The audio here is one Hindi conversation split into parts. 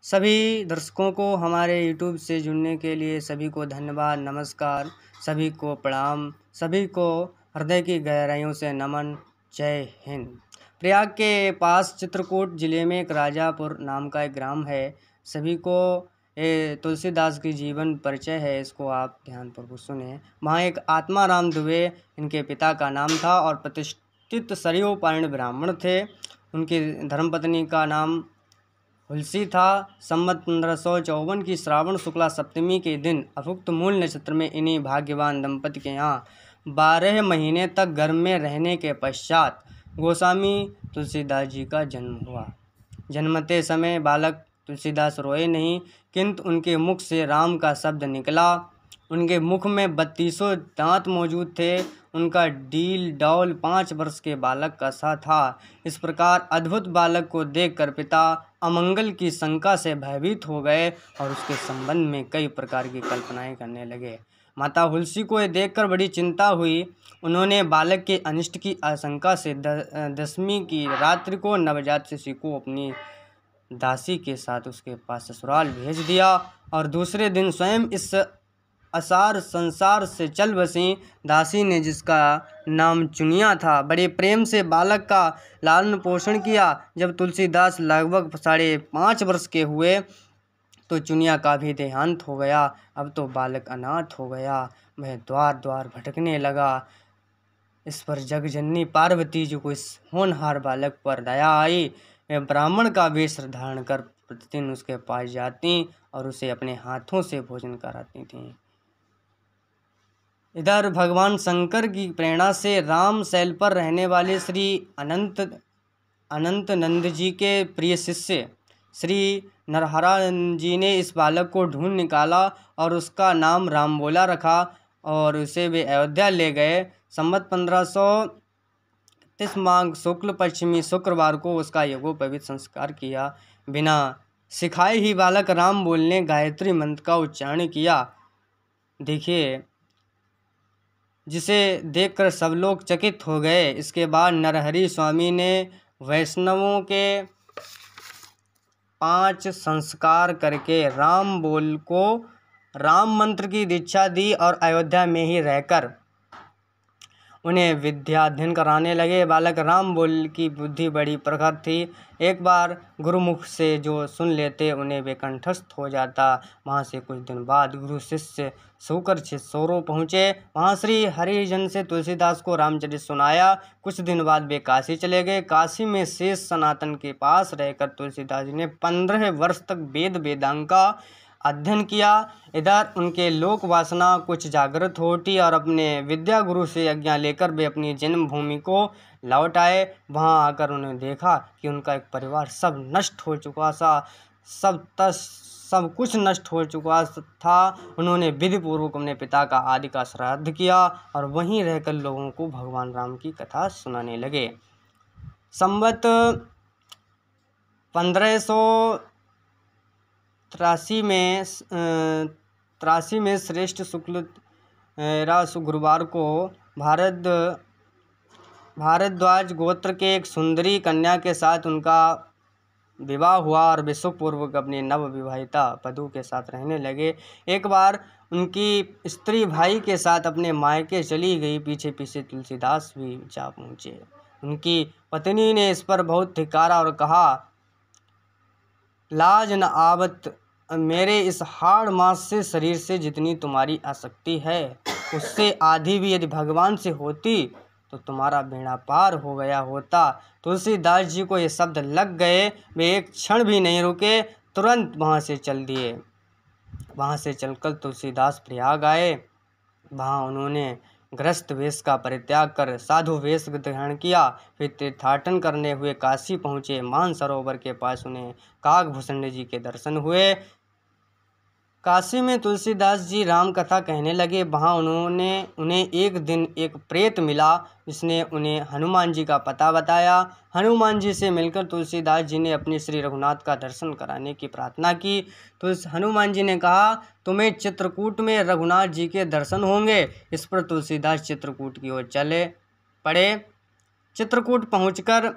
सभी दर्शकों को हमारे यूट्यूब से जुड़ने के लिए सभी को धन्यवाद, नमस्कार, सभी को प्रणाम, सभी को हृदय की गहराइयों से नमन। जय हिंद। प्रयाग के पास चित्रकूट जिले में एक राजापुर नाम का एक ग्राम है। सभी को तुलसीदास की जीवन परिचय है, इसको आप ध्यानपूर्वक सुने। वहाँ एक आत्माराम दुबे इनके पिता का नाम था और प्रतिष्ठित सरयू पारण ब्राह्मण थे। उनकी धर्मपत्नी का नाम हुलसी था। संवत 1554 की श्रावण शुक्ला सप्तमी के दिन अभुक्त मूल नक्षत्र में इन्हीं भाग्यवान दंपति के यहाँ 12 महीने तक घर में रहने के पश्चात गोस्वामी तुलसीदास जी का जन्म हुआ। जन्मते समय बालक तुलसीदास रोए नहीं, किंतु उनके मुख से राम का शब्द निकला। उनके मुख में 32 दांत मौजूद थे। उनका डील डौल 5 वर्ष के बालक का सा था। इस प्रकार अद्भुत बालक को देखकर पिता अमंगल की शंका से भयभीत हो गए और उसके संबंध में कई प्रकार की कल्पनाएं करने लगे। माता हुलसी को यह देखकर बड़ी चिंता हुई। उन्होंने बालक के अनिष्ट की आशंका से दशमी की रात्रि को नवजात शिशु को अपनी दासी के साथ उसके पास ससुराल भेज दिया और दूसरे दिन स्वयं इस असार संसार से चल बसी। दासी ने, जिसका नाम चुनिया था, बड़े प्रेम से बालक का लालन पोषण किया। जब तुलसीदास लगभग 5.5 वर्ष के हुए तो चुनिया का भी देहांत हो गया। अब तो बालक अनाथ हो गया, वह द्वार द्वार भटकने लगा। इस पर जगजननी पार्वती जी को इस होनहार बालक पर दया आई। वे ब्राह्मण का वेश धारण कर प्रतिदिन उसके पास जाती और उसे अपने हाथों से भोजन कराती थीं। इधर भगवान शंकर की प्रेरणा से राम शैल पर रहने वाले श्री अनंत नंद जी के प्रिय शिष्य श्री नरहरा जी ने इस बालक को ढूंढ निकाला और उसका नाम रामबोला रखा और उसे वे अयोध्या ले गए। संवत 1530 माघ शुक्ल पश्चिमी शुक्रवार को उसका यज्ञोपवीत संस्कार किया। बिना सिखाए ही बालक राम बोलने गायत्री मंत्र का उच्चारण किया। देखिए, जिसे देखकर सब लोग चकित हो गए। इसके बाद नरहरि स्वामी ने वैष्णवों के 5 संस्कार करके राम बोल को राम मंत्र की दीक्षा दी और अयोध्या में ही रहकर उन्हें विद्या अध्ययन कराने लगे। बालक राम बोल की बुद्धि बड़ी प्रखर थी। एक बार गुरुमुख से जो सुन लेते उन्हें वे कंठस्थ हो जाता। वहाँ से कुछ दिन बाद गुरु शिष्य सूकर छिंदसौरो पहुँचे। वहाँ श्री हरिजन से तुलसीदास को रामचरित सुनाया। कुछ दिन बाद वे काशी चले गए। काशी में शेष सनातन के पास रहकर तुलसीदास जी ने 15 वर्ष तक वेद वेदांग का अध्ययन किया। इधर उनके लोक वासना कुछ जागृत हो उठी और अपने विद्या गुरु से आज्ञा लेकर वे अपनी जन्मभूमि को लौट आए। वहां आकर उन्होंने देखा कि उनका एक परिवार सब नष्ट हो चुका सा, सब कुछ नष्ट हो चुका था। उन्होंने विधि पूर्वक अपने पिता का आदि का श्राद्ध किया और वहीं रहकर लोगों को भगवान राम की कथा सुनाने लगे। संवत 1583 में श्रेष्ठ शुक्ल गुरुवार को भारद्वाज गोत्र के एक सुंदरी कन्या के साथ उनका विवाह हुआ और वे सुखपूर्वक अपनी नव विवाहिता वधू के साथ रहने लगे। एक बार उनकी स्त्री भाई के साथ अपने मायके चली गई। पीछे पीछे तुलसीदास भी जा पहुँचे। उनकी पत्नी ने इस पर बहुत धिक्कारा और कहा, लाज न आवत मेरे इस हाड़ मास से शरीर से जितनी तुम्हारी आसक्ति है उससे आधी भी यदि भगवान से होती तो तुम्हारा बेड़ा पार हो गया होता। तुलसीदास जी को ये शब्द लग गए। वे एक क्षण भी नहीं रुके, तुरंत वहाँ से चल दिए। वहाँ से चलकर तुलसीदास प्रयाग आए। वहाँ उन्होंने गृहस्थ वेश का परित्याग कर साधु वेश ग्रहण किया। फिर तीर्थाटन करने हुए काशी पहुँचे। मानसरोवर के पास उन्हें काकभूषण जी के दर्शन हुए। काशी में तुलसीदास जी राम कथा कहने लगे। वहाँ उन्हें एक दिन एक प्रेत मिला जिसने उन्हें हनुमान जी का पता बताया। हनुमान जी से मिलकर तुलसीदास जी ने अपने श्री रघुनाथ का दर्शन कराने की प्रार्थना की। तो हनुमान जी ने कहा, तुम्हें चित्रकूट में रघुनाथ जी के दर्शन होंगे। इस पर तुलसीदास चित्रकूट की ओर चले पड़े। चित्रकूट पहुंचकर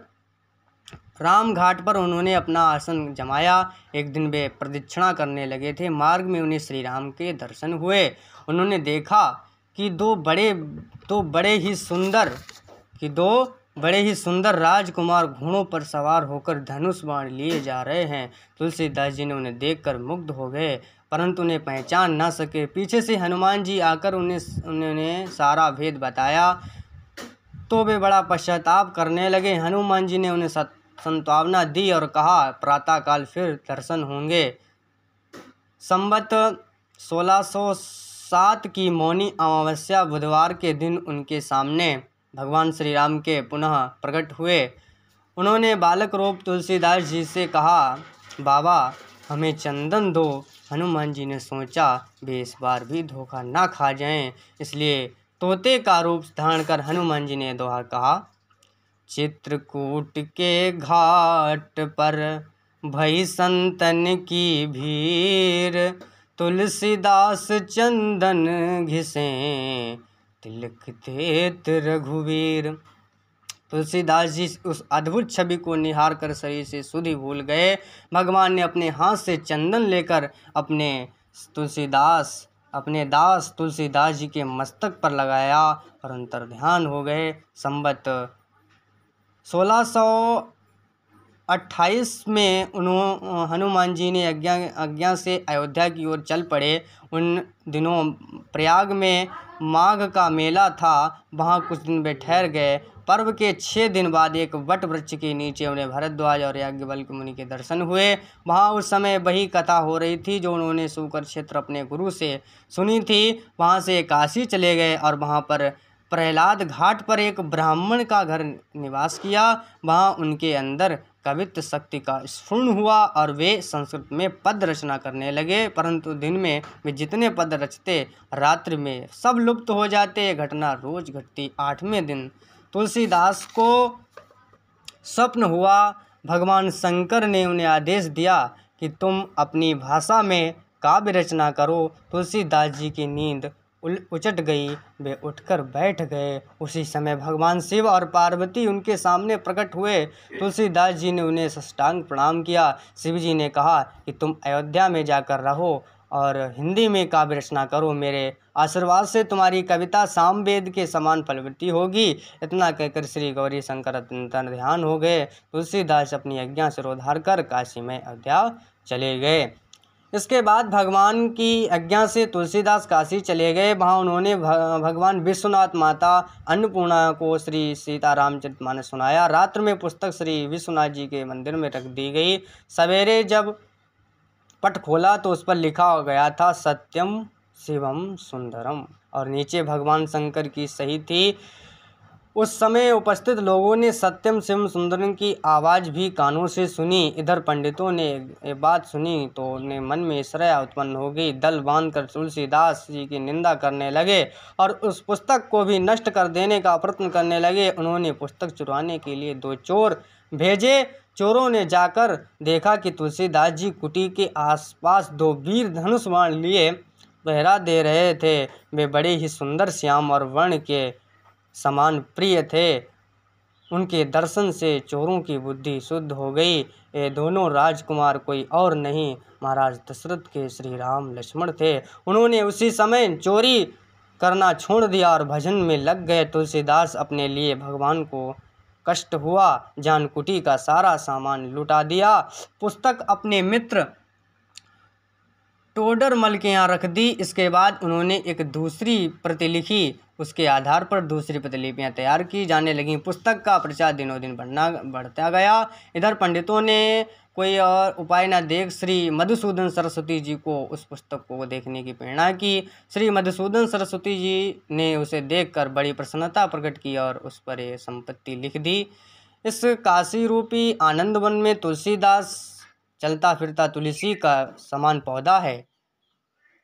राम घाट पर उन्होंने अपना आसन जमाया। एक दिन वे प्रदक्षिणा करने लगे थे। मार्ग में उन्हें श्री राम के दर्शन हुए। उन्होंने देखा कि दो बड़े ही सुंदर राजकुमार घोड़ों पर सवार होकर धनुष बाण लिए जा रहे हैं। तुलसीदास जी ने उन्हें देखकर मुग्ध हो गए, परंतु उन्हें पहचान न सके। पीछे से हनुमान जी आकर उन्हें सारा भेद बताया तो वे बड़ा पश्चाताप करने लगे। हनुमान जी ने उन्हें सांत्वना दी और कहा, प्रातःकाल फिर दर्शन होंगे। संवत 1607 की मौनी अमावस्या बुधवार के दिन उनके सामने भगवान श्री राम के पुनः प्रकट हुए। उन्होंने बालक रूप तुलसीदास जी से कहा, बाबा हमें चंदन दो। हनुमान जी ने सोचा वे इस बार भी धोखा ना खा जाएं, इसलिए तोते का रूप धारण कर हनुमान जी ने दोहा कहा, चित्रकूट के घाट पर भई संतन की भीड़, तुलसीदास चंदन घिसे तिलक देत रघुवीर। तुलसीदास जी उस अद्भुत छवि को निहार कर शरीर से सुधि भूल गए। भगवान ने अपने हाथ से चंदन लेकर अपने दास तुलसीदास जी के मस्तक पर लगाया और अंतर्ध्यान हो गए। संवत 1628 में हनुमान जी ने आज्ञा से अयोध्या की ओर चल पड़े। उन दिनों प्रयाग में माघ का मेला था, वहाँ कुछ दिन वे ठहर गए। पर्व के 6 दिन बाद एक वट वृक्ष के नीचे उन्हें भरद्वाज और याज्ञवल्क्य मुनि के दर्शन हुए। वहाँ उस समय वही कथा हो रही थी जो उन्होंने सूकर क्षेत्र अपने गुरु से सुनी थी। वहाँ से काशी चले गए और वहाँ पर प्रहलाद घाट पर एक ब्राह्मण का घर निवास किया। वहाँ उनके अंदर कवित्व शक्ति का स्फुरण हुआ और वे संस्कृत में पद रचना करने लगे, परंतु दिन में वे जितने पद रचते रात्रि में सब लुप्त हो जाते। ये घटना रोज घटती। 8वें दिन तुलसीदास को स्वप्न हुआ। भगवान शंकर ने उन्हें आदेश दिया कि तुम अपनी भाषा में काव्य रचना करो। तुलसीदास जी की नींद उचट गई। वे उठकर बैठ गए। उसी समय भगवान शिव और पार्वती उनके सामने प्रकट हुए। तुलसीदास जी ने उन्हें साष्टांग प्रणाम किया। शिव जी ने कहा कि तुम अयोध्या में जाकर रहो और हिंदी में काव्य रचना करो। मेरे आशीर्वाद से तुम्हारी कविता सामवेद के समान फलवती होगी। इतना कहकर श्री गौरी शंकर अंतर्ध्यान हो गए। तुलसीदास अपनी आज्ञा सिरोधार कर काशी में अयोध्या चले गए। इसके बाद भगवान की आज्ञा से तुलसीदास काशी चले गए। वहाँ उन्होंने भगवान विश्वनाथ माता अन्नपूर्णा को श्री सीतारामचरितमानस सुनाया। रात्र में पुस्तक श्री विश्वनाथ जी के मंदिर में रख दी गई। सवेरे जब पट खोला तो उस पर लिखा गया था, सत्यम शिवम सुंदरम, और नीचे भगवान शंकर की सही थी। उस समय उपस्थित लोगों ने सत्यम शिवम सुंदरम की आवाज़ भी कानों से सुनी। इधर पंडितों ने ये बात सुनी तो उन्हें मन में ईर्ष्या उत्पन्न हो गई। दल बांधकर तुलसीदास जी की निंदा करने लगे और उस पुस्तक को भी नष्ट कर देने का प्रयत्न करने लगे। उन्होंने पुस्तक चुराने के लिए 2 चोर भेजे। चोरों ने जाकर देखा कि तुलसीदास जी कुटी के आसपास 2 वीर धनुष बाण लिए पहरा दे रहे थे। वे बड़े ही सुंदर श्याम और वर्ण के समान प्रिय थे। उनके दर्शन से चोरों की बुद्धि शुद्ध हो गई। ये दोनों राजकुमार कोई और नहीं, महाराज दशरथ के श्री राम लक्ष्मण थे। उन्होंने उसी समय चोरी करना छोड़ दिया और भजन में लग गए। तुलसीदास अपने लिए भगवान को कष्ट हुआ, जानकुटी का सारा सामान लुटा दिया। पुस्तक अपने मित्र टोडरमल के यहाँ रख दी। इसके बाद उन्होंने एक दूसरी प्रति लिखी। उसके आधार पर दूसरी प्रतिलिपियाँ तैयार की जाने लगीं। पुस्तक का प्रचार दिनों दिन बढ़ता गया। इधर पंडितों ने कोई और उपाय न देख श्री मधुसूदन सरस्वती जी को उस पुस्तक को देखने की प्रेरणा की। श्री मधुसूदन सरस्वती जी ने उसे देखकर बड़ी प्रसन्नता प्रकट की और उस पर यह संपत्ति लिख दी। इस काशी रूपी आनंद वन में तुलसीदास चलता फिरता तुलसी का समान पौधा है।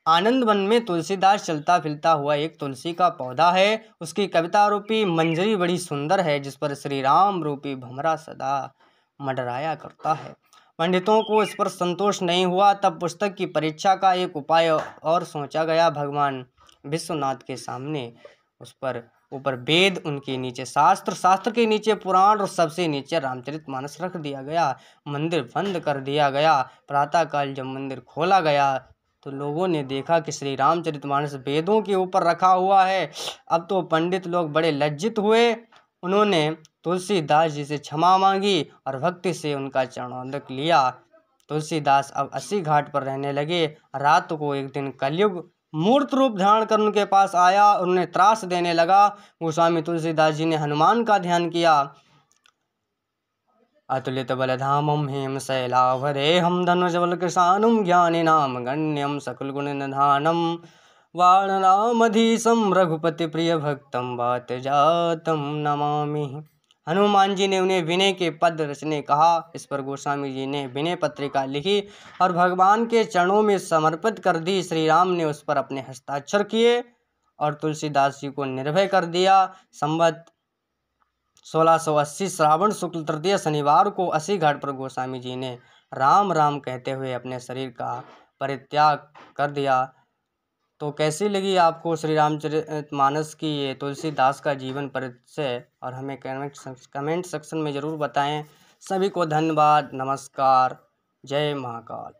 आनंद वन में तुलसीदास चलता फिरता हुआ एक तुलसी का पौधा है। उसकी कविता रूपी मंजरी बड़ी सुंदर है, जिस पर श्री राम रूपी भमरा सदा मंडराया करता है। पंडितों को इस पर संतोष नहीं हुआ। तब पुस्तक की परीक्षा का एक उपाय और सोचा गया। भगवान विश्वनाथ के सामने उस पर ऊपर वेद, उनके नीचे शास्त्र, शास्त्र के नीचे पुराण और सबसे नीचे रामचरितमानस रख दिया गया। मंदिर बंद कर दिया गया। प्रातःकाल जब मंदिर खोला गया तो लोगों ने देखा कि श्री रामचरितमानस वेदों के ऊपर रखा हुआ है। अब तो पंडित लोग बड़े लज्जित हुए। उन्होंने तुलसीदास जी से क्षमा मांगी और भक्ति से उनका चरणोदक लिया। तुलसीदास अब 80 घाट पर रहने लगे। रात को एक दिन कलयुग मूर्त रूप धारण कर उनके पास आया और उन्हें त्रास देने लगा। गोस्वामी तुलसीदास जी ने हनुमान का ध्यान किया। अतुलित बलधामं हेम शैलावरेहं धनुजबल कृशानं ज्ञानिनाम गण्यं सकल गुण निधानं वानरामधीशं रघुपति प्रिय भक्तं वात जातं नमामि। हनुमान जी ने उन्हें विनय के पद रचने कहा। इस पर गोस्वामी जी ने विनय पत्रिका लिखी और भगवान के चरणों में समर्पित कर दी। श्री राम ने उस पर अपने हस्ताक्षर किए और तुलसीदास जी को निर्भय कर दिया। संवत 1680 श्रावण शुक्ल तृतीय शनिवार को 80 घाट पर गोस्वामी जी ने राम राम कहते हुए अपने शरीर का परित्याग कर दिया। तो कैसी लगी आपको श्री रामचरितमानस की ये तुलसीदास का जीवन परिचय, और हमें कमेंट सेक्शन में ज़रूर बताएं। सभी को धन्यवाद, नमस्कार, जय महाकाल।